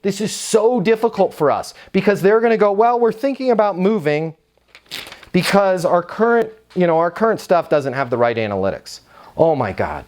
This is so difficult for us because they're going to go, well, we're thinking about moving because our current stuff doesn't have the right analytics. Oh my God.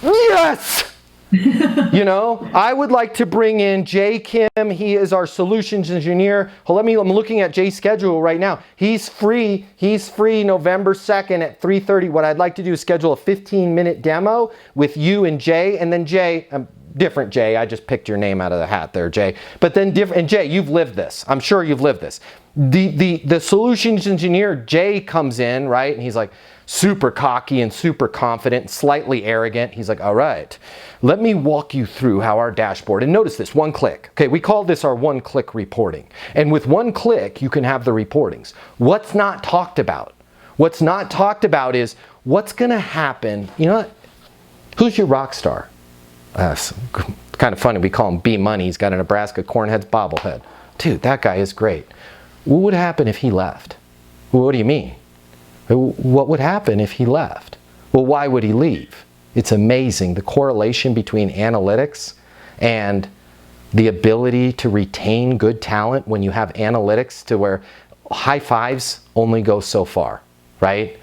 Yes! I would like to bring in Jay Kim. He is our solutions engineer. Well, I'm looking at Jay's schedule right now. He's free November 2nd at 3:30. What I'd like to do is schedule a 15-minute demo with you and Jay. And then Jay, different Jay, I just picked your name out of the hat there, Jay. But then different, and Jay, you've lived this. I'm sure you've lived this. The solutions engineer, Jay, comes in, right? And he's like super cocky and super confident, slightly arrogant. He's like, all right, let me walk you through how our dashboard, and notice this, one click. Okay, we call this our one-click reporting. And with one click, you can have the reportings. What's not talked about? What's not talked about is what's gonna happen. You know what? Who's your rock star? It's kind of funny, we call him B-Money. He's got a Nebraska Cornheads bobblehead. Dude, that guy is great. What would happen if he left? Well, what do you mean? What would happen if he left? Well, why would he leave? It's amazing, the correlation between analytics and the ability to retain good talent when you have analytics, to where high fives only go so far, right?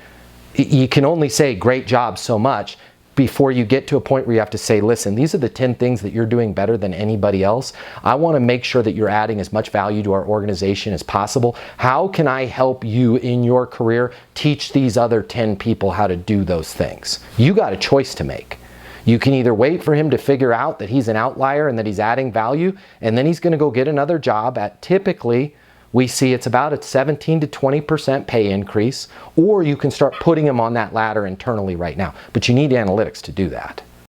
You can only say great job so much before you get to a point where you have to say, listen, these are the 10 things that you're doing better than anybody else. I want to make sure that you're adding as much value to our organization as possible. How can I help you in your career teach these other 10 people how to do those things? You got a choice to make. You can either wait for him to figure out that he's an outlier and that he's adding value, and then he's going to go get another job at, typically, we see it's about a 17 to 20% pay increase, or you can start putting them on that ladder internally right now. But you need analytics to do that.